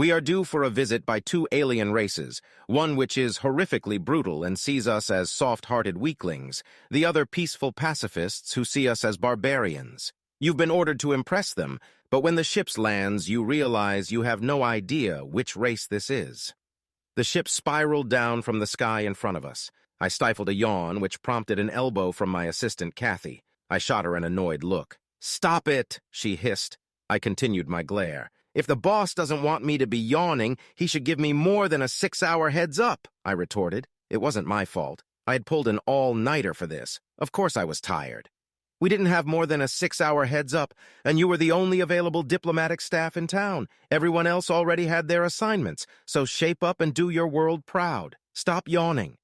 We are due for a visit by two alien races, one which is horrifically brutal and sees us as soft-hearted weaklings, the other peaceful pacifists who see us as barbarians. You've been ordered to impress them, but when the ship lands, you realize you have no idea which race this is. The ship spiraled down from the sky in front of us. I stifled a yawn, which prompted an elbow from my assistant, Kathy. I shot her an annoyed look. "Stop it," she hissed. I continued my glare. "If the boss doesn't want me to be yawning, he should give me more than a 6-hour heads up," I retorted. It wasn't my fault. I had pulled an all-nighter for this. Of course I was tired. "We didn't have more than a 6-hour heads up, and you were the only available diplomatic staff in town. Everyone else already had their assignments, so shape up and do your world proud. Stop yawning."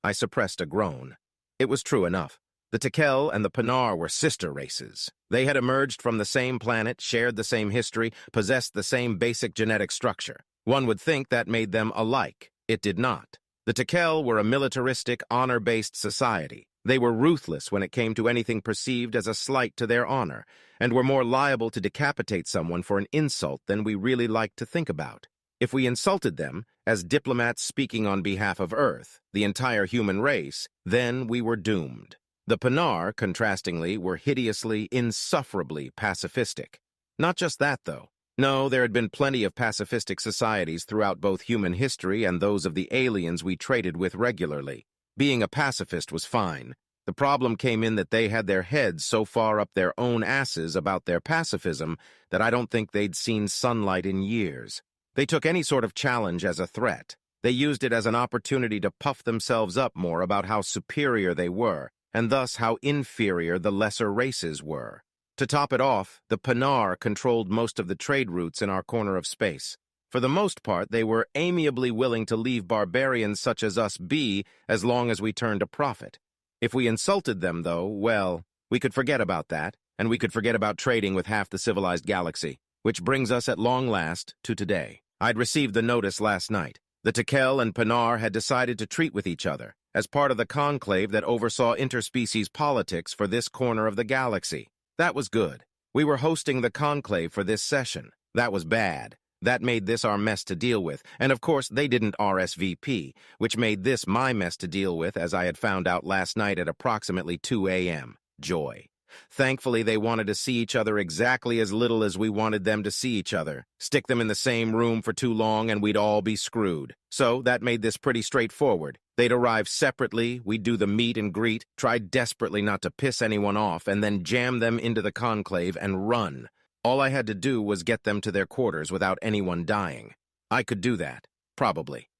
I suppressed a groan. It was true enough. The Tekel and the Panar were sister races. They had emerged from the same planet, shared the same history, possessed the same basic genetic structure. One would think that made them alike. It did not. The Tekel were a militaristic, honor-based society. They were ruthless when it came to anything perceived as a slight to their honor, and were more liable to decapitate someone for an insult than we really liked to think about. If we insulted them, as diplomats speaking on behalf of Earth, the entire human race, then we were doomed. The Panar, contrastingly, were hideously, insufferably pacifistic. Not just that, though. No, there had been plenty of pacifistic societies throughout both human history and those of the aliens we traded with regularly. Being a pacifist was fine. The problem came in that they had their heads so far up their own asses about their pacifism that I don't think they'd seen sunlight in years. They took any sort of challenge as a threat. They used it as an opportunity to puff themselves up more about how superior they were, and thus how inferior the lesser races were. To top it off, the Panar controlled most of the trade routes in our corner of space. For the most part, they were amiably willing to leave barbarians such as us be as long as we turned a profit. If we insulted them, though, well, we could forget about that, and we could forget about trading with half the civilized galaxy, which brings us at long last to today. I'd received the notice last night. The Tekel and Panar had decided to treat with each other, as part of the conclave that oversaw interspecies politics for this corner of the galaxy. That was good. We were hosting the conclave for this session. That was bad. That made this our mess to deal with, and of course they didn't RSVP, which made this my mess to deal with, as I had found out last night at approximately 2 a.m. Joy. Thankfully, they wanted to see each other exactly as little as we wanted them to see each other. Stick them in the same room for too long and we'd all be screwed. So that made this pretty straightforward. They'd arrive separately, we'd do the meet and greet, try desperately not to piss anyone off, and then jam them into the conclave and run. All I had to do was get them to their quarters without anyone dying. I could do that, probably.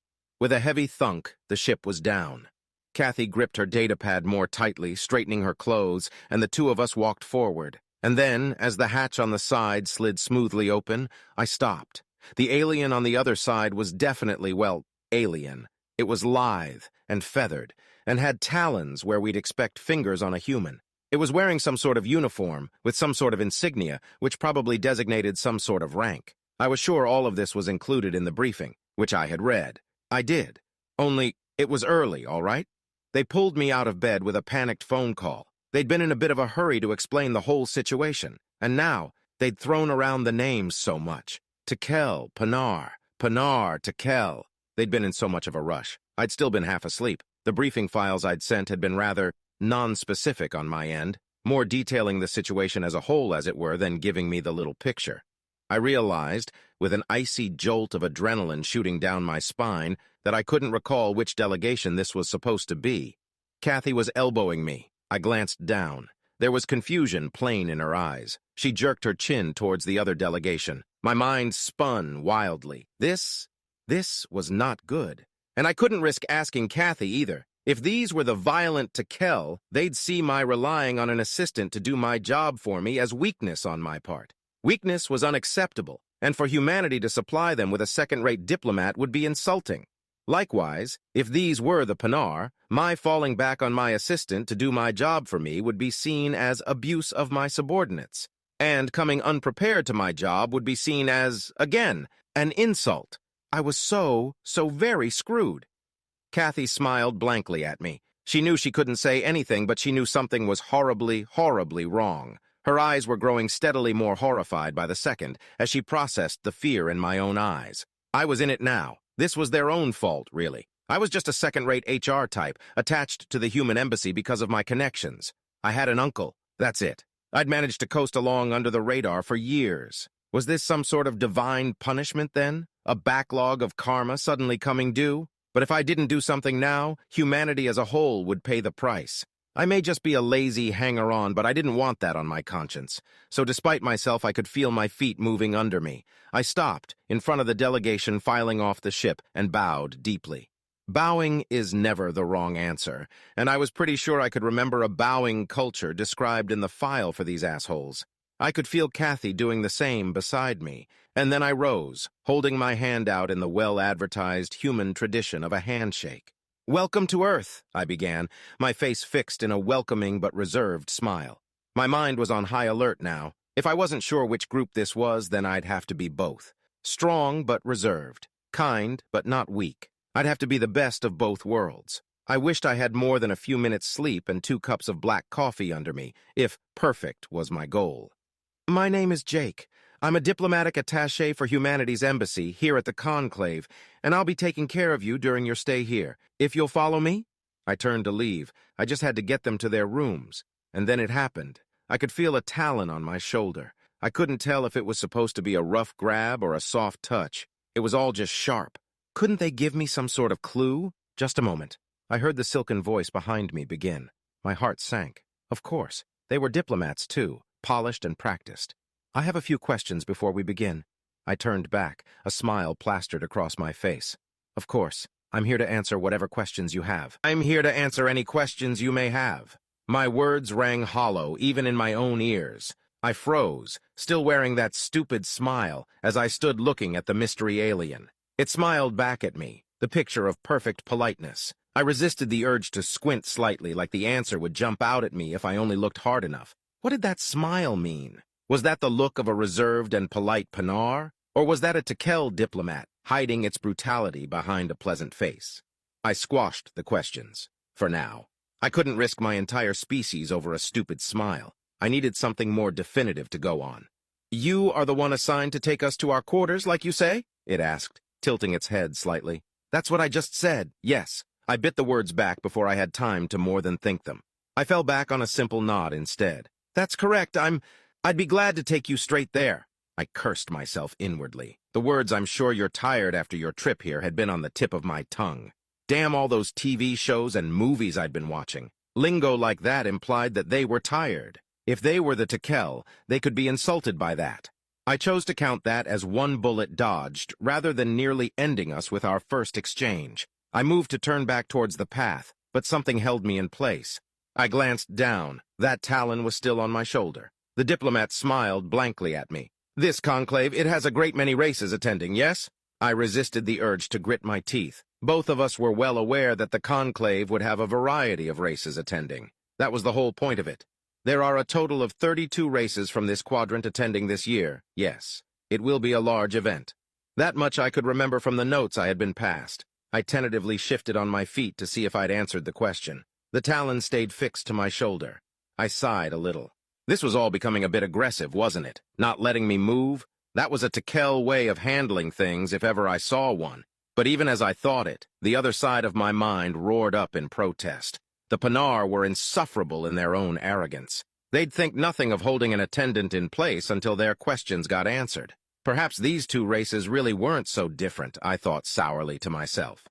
With a heavy thunk, the ship was down. Kathy gripped her datapad more tightly, straightening her clothes, and the two of us walked forward. And then, as the hatch on the side slid smoothly open, I stopped. The alien on the other side was definitely, well, alien. It was lithe and feathered, and had talons where we'd expect fingers on a human. It was wearing some sort of uniform, with some sort of insignia, which probably designated some sort of rank. I was sure all of this was included in the briefing, which I had read. I did. Only, it was early, all right? They pulled me out of bed with a panicked phone call. They'd been in a bit of a hurry to explain the whole situation, and now they'd thrown around the names so much. Tekel, Panar, Panar, Tekel. They'd been in so much of a rush. I'd still been half asleep. The briefing files I'd sent had been rather non-specific on my end, more detailing the situation as a whole, as it were, than giving me the little picture. I realized, with an icy jolt of adrenaline shooting down my spine, that I couldn't recall which delegation this was supposed to be. Kathy was elbowing me. I glanced down. There was confusion plain in her eyes. She jerked her chin towards the other delegation. My mind spun wildly. This was not good. And I couldn't risk asking Kathy either. If these were the violent Tekel, they'd see my relying on an assistant to do my job for me as weakness on my part. Weakness was unacceptable, and for humanity to supply them with a second-rate diplomat would be insulting. Likewise, if these were the Panar, my falling back on my assistant to do my job for me would be seen as abuse of my subordinates, and coming unprepared to my job would be seen as, again, an insult. I was so very screwed. Kathy smiled blankly at me. She knew she couldn't say anything, but she knew something was horribly, horribly wrong. Her eyes were growing steadily more horrified by the second as she processed the fear in my own eyes. I was in it now. This was their own fault, really. I was just a second-rate HR type, attached to the human embassy because of my connections. I had an uncle. That's it. I'd managed to coast along under the radar for years. Was this some sort of divine punishment, then? A backlog of karma suddenly coming due? But if I didn't do something now, humanity as a whole would pay the price. I may just be a lazy hanger-on, but I didn't want that on my conscience. So despite myself, I could feel my feet moving under me. I stopped, in front of the delegation filing off the ship, and bowed deeply. Bowing is never the wrong answer, and I was pretty sure I could remember a bowing culture described in the file for these assholes. I could feel Kathy doing the same beside me, and then I rose, holding my hand out in the well-advertised human tradition of a handshake. "Welcome to Earth," I began, my face fixed in a welcoming but reserved smile. My mind was on high alert now. If I wasn't sure which group this was, then I'd have to be both. Strong but reserved. Kind but not weak. I'd have to be the best of both worlds. I wished I had more than a few minutes' sleep and 2 cups of black coffee under me, if perfect was my goal. "My name is Jake. I'm a diplomatic attaché for Humanity's Embassy here at the Conclave, and I'll be taking care of you during your stay here. If you'll follow me?" I turned to leave. I just had to get them to their rooms. And then it happened. I could feel a talon on my shoulder. I couldn't tell if it was supposed to be a rough grab or a soft touch. It was all just sharp. Couldn't they give me some sort of clue? Just a moment. I heard the silken voice behind me begin. My heart sank. Of course. They were diplomats, too, polished and practiced. "I have a few questions before we begin." I turned back, a smile plastered across my face. "Of course. I'm here to answer whatever questions you have." "I'm here to answer any questions you may have." My words rang hollow, even in my own ears. I froze, still wearing that stupid smile, as I stood looking at the mystery alien. It smiled back at me, the picture of perfect politeness. I resisted the urge to squint slightly, like the answer would jump out at me if I only looked hard enough. What did that smile mean? Was that the look of a reserved and polite Panar? Or was that a Tekel diplomat, hiding its brutality behind a pleasant face? I squashed the questions, for now. I couldn't risk my entire species over a stupid smile. I needed something more definitive to go on. "You are the one assigned to take us to our quarters, like you say?" it asked, tilting its head slightly. "That's what I just said, yes." I bit the words back before I had time to more than think them. I fell back on a simple nod instead. "That's correct, I'd be glad to take you straight there." I cursed myself inwardly. The words "I'm sure you're tired after your trip here" had been on the tip of my tongue. Damn all those TV shows and movies I'd been watching. Lingo like that implied that they were tired. If they were the Tekel, they could be insulted by that. I chose to count that as one bullet dodged, rather than nearly ending us with our first exchange. I moved to turn back towards the path, but something held me in place. I glanced down. That talon was still on my shoulder. The diplomat smiled blankly at me. "This conclave, it has a great many races attending, yes?" I resisted the urge to grit my teeth. Both of us were well aware that the conclave would have a variety of races attending. That was the whole point of it. There are a total of 32 races from this quadrant attending this year, yes. It will be a large event. That much I could remember from the notes I had been passed. I tentatively shifted on my feet to see if I'd answered the question. The talon stayed fixed to my shoulder. I sighed a little. This was all becoming a bit aggressive, wasn't it? Not letting me move? That was a Tekel way of handling things if ever I saw one. But even as I thought it, the other side of my mind roared up in protest. The Panar were insufferable in their own arrogance. They'd think nothing of holding an attendant in place until their questions got answered. Perhaps these two races really weren't so different, I thought sourly to myself.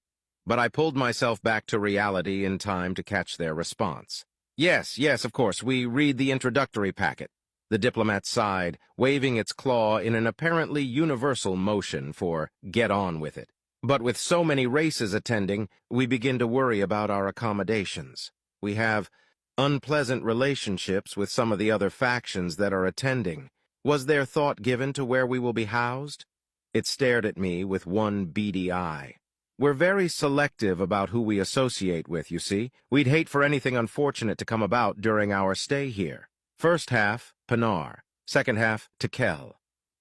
But I pulled myself back to reality in time to catch their response. Yes, of course, we read the introductory packet." The diplomat sighed, waving its claw in an apparently universal motion for "get on with it." "But with so many races attending, we begin to worry about our accommodations. We have unpleasant relationships with some of the other factions that are attending. Was there thought given to where we will be housed?" It stared at me with one beady eye. "We're very selective about who we associate with, you see. We'd hate for anything unfortunate to come about during our stay here. First half, Panar. Second half, Tekel."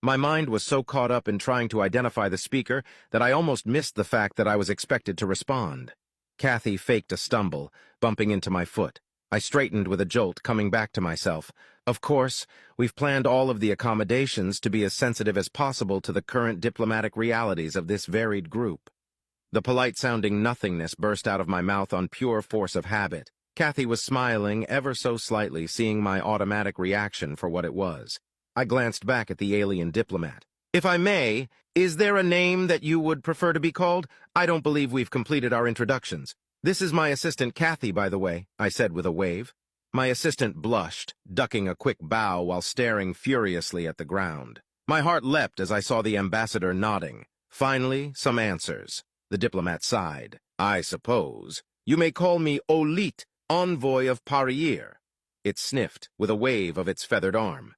My mind was so caught up in trying to identify the speaker that I almost missed the fact that I was expected to respond. Kathy faked a stumble, bumping into my foot. I straightened with a jolt, coming back to myself. Of course, we've planned all of the accommodations to be as sensitive as possible to the current diplomatic realities of this varied group. The polite-sounding nothingness burst out of my mouth on pure force of habit. Kathy was smiling ever so slightly, seeing my automatic reaction for what it was. I glanced back at the alien diplomat. If I may, is there a name that you would prefer to be called? I don't believe we've completed our introductions. This is my assistant Kathy, by the way, I said with a wave. My assistant blushed, ducking a quick bow while staring furiously at the ground. My heart leapt as I saw the ambassador nodding. Finally, some answers. The diplomat sighed. I suppose. You may call me Olit, envoy of Parier. It sniffed, with a wave of its feathered arm.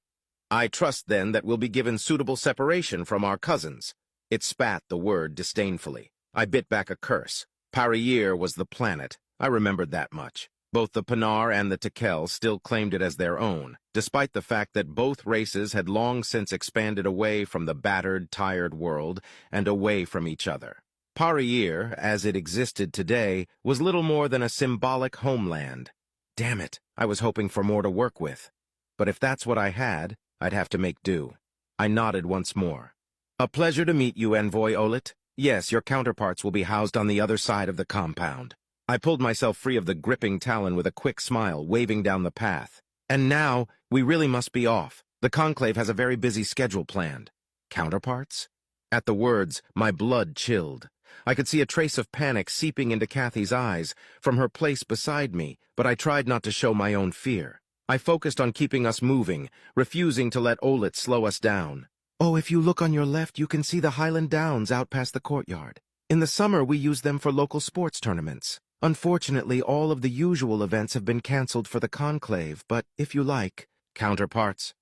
I trust, then, that we'll be given suitable separation from our cousins. It spat the word disdainfully. I bit back a curse. Parier was the planet. I remembered that much. Both the Panar and the Tekel still claimed it as their own, despite the fact that both races had long since expanded away from the battered, tired world and away from each other. Parier, as it existed today, was little more than a symbolic homeland. Damn it, I was hoping for more to work with. But if that's what I had, I'd have to make do. I nodded once more. A pleasure to meet you, Envoy Olit. Yes, your counterparts will be housed on the other side of the compound. I pulled myself free of the gripping talon with a quick smile, waving down the path. And now, we really must be off. The conclave has a very busy schedule planned. Counterparts? At the words, my blood chilled. I could see a trace of panic seeping into Kathy's eyes from her place beside me, but I tried not to show my own fear. I focused on keeping us moving, refusing to let Olit slow us down. Oh, if you look on your left, you can see the Highland Downs out past the courtyard. In the summer, we use them for local sports tournaments. Unfortunately, all of the usual events have been cancelled for the conclave, but if you like, counterparts.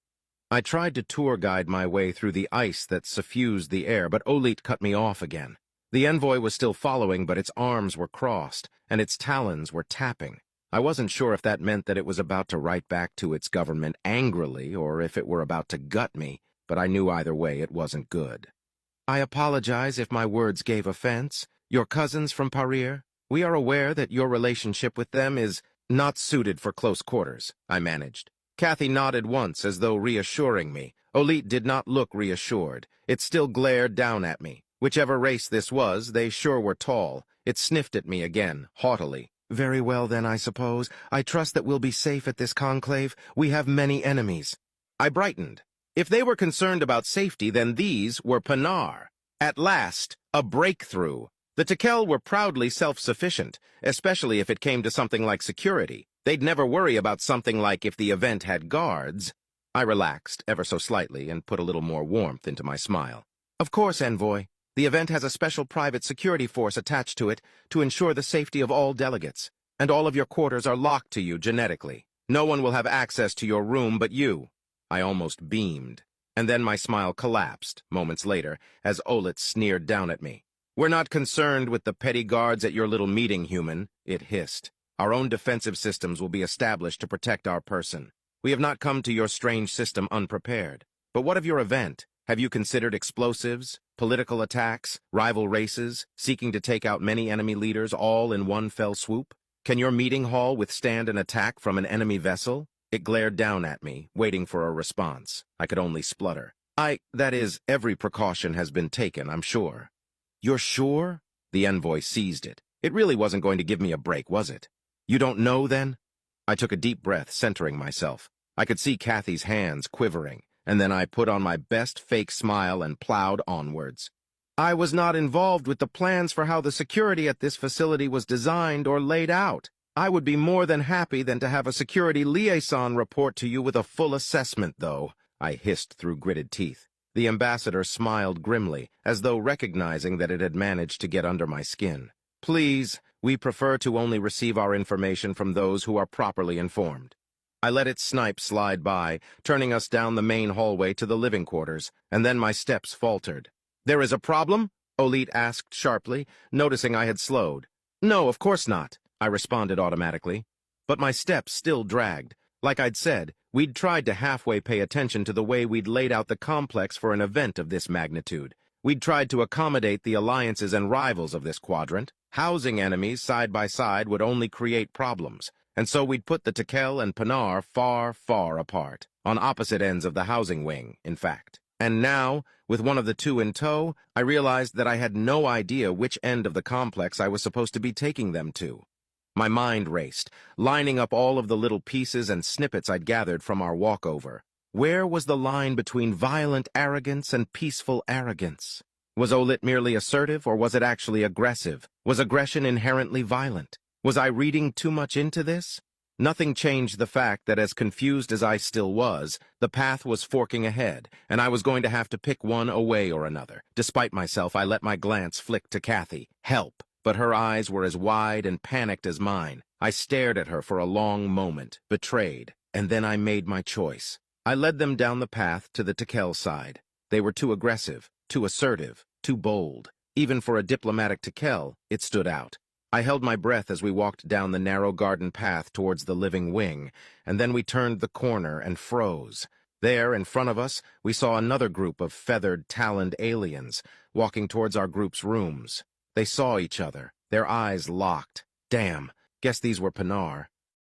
I tried to tour guide my way through the ice that suffused the air, but Olit cut me off again. The envoy was still following, but its arms were crossed, and its talons were tapping. I wasn't sure if that meant that it was about to write back to its government angrily, or if it were about to gut me, but I knew either way it wasn't good. I apologize if my words gave offense. Your cousins from Parier? We are aware that your relationship with them is not suited for close quarters, I managed. Kathy nodded once as though reassuring me. Olit did not look reassured. It still glared down at me. Whichever race this was, they sure were tall. It sniffed at me again, haughtily. Very well then, I suppose. I trust that we'll be safe at this conclave. We have many enemies. I brightened. If they were concerned about safety, then these were Panar. At last, a breakthrough. The Tekel were proudly self-sufficient, especially if it came to something like security. They'd never worry about something like if the event had guards. I relaxed ever so slightly and put a little more warmth into my smile. Of course, Envoy. The event has a special private security force attached to it to ensure the safety of all delegates, and all of your quarters are locked to you genetically. No one will have access to your room but you. I almost beamed, and then my smile collapsed, moments later, as Olit sneered down at me. We're not concerned with the petty guards at your little meeting, human, it hissed. Our own defensive systems will be established to protect our person. We have not come to your strange system unprepared. But what of your event? Have you considered explosives, political attacks, rival races, seeking to take out many enemy leaders all in one fell swoop? Can your meeting hall withstand an attack from an enemy vessel? It glared down at me, waiting for a response. I could only splutter. That is, every precaution has been taken, I'm sure. You're sure? The envoy seized it. It really wasn't going to give me a break, was it? You don't know, then? I took a deep breath, centering myself. I could see Kathy's hands quivering, and then I put on my best fake smile and plowed onwards. I was not involved with the plans for how the security at this facility was designed or laid out. I would be more than happy than to have a security liaison report to you with a full assessment, though, I hissed through gritted teeth. The ambassador smiled grimly, as though recognizing that it had managed to get under my skin. Please, we prefer to only receive our information from those who are properly informed. I let its snipe slide by, turning us down the main hallway to the living quarters, and then my steps faltered. There is a problem? Olit asked sharply, noticing I had slowed. No, of course not, I responded automatically. But my steps still dragged. Like I'd said, we'd tried to halfway pay attention to the way we'd laid out the complex for an event of this magnitude. We'd tried to accommodate the alliances and rivals of this quadrant. Housing enemies side by side would only create problems. And so we'd put the Tekel and Pinar far, far apart, on opposite ends of the housing wing, in fact. And now, with one of the two in tow, I realized that I had no idea which end of the complex I was supposed to be taking them to. My mind raced, lining up all of the little pieces and snippets I'd gathered from our walkover. Where was the line between violent arrogance and peaceful arrogance? Was Olit merely assertive, or was it actually aggressive? Was aggression inherently violent? Was I reading too much into this? Nothing changed the fact that, as confused as I still was, the path was forking ahead, and I was going to have to pick one away or another. Despite myself, I let my glance flick to Kathy. Help! But her eyes were as wide and panicked as mine. I stared at her for a long moment, betrayed, and then I made my choice. I led them down the path to the Tekel side. They were too aggressive, too assertive, too bold. Even for a diplomatic Tekel, it stood out. I held my breath as we walked down the narrow garden path towards the living wing, and then we turned the corner and froze. There, in front of us, we saw another group of feathered, taloned aliens walking towards our group's rooms. They saw each other, their eyes locked. Damn, guess these were Pinar.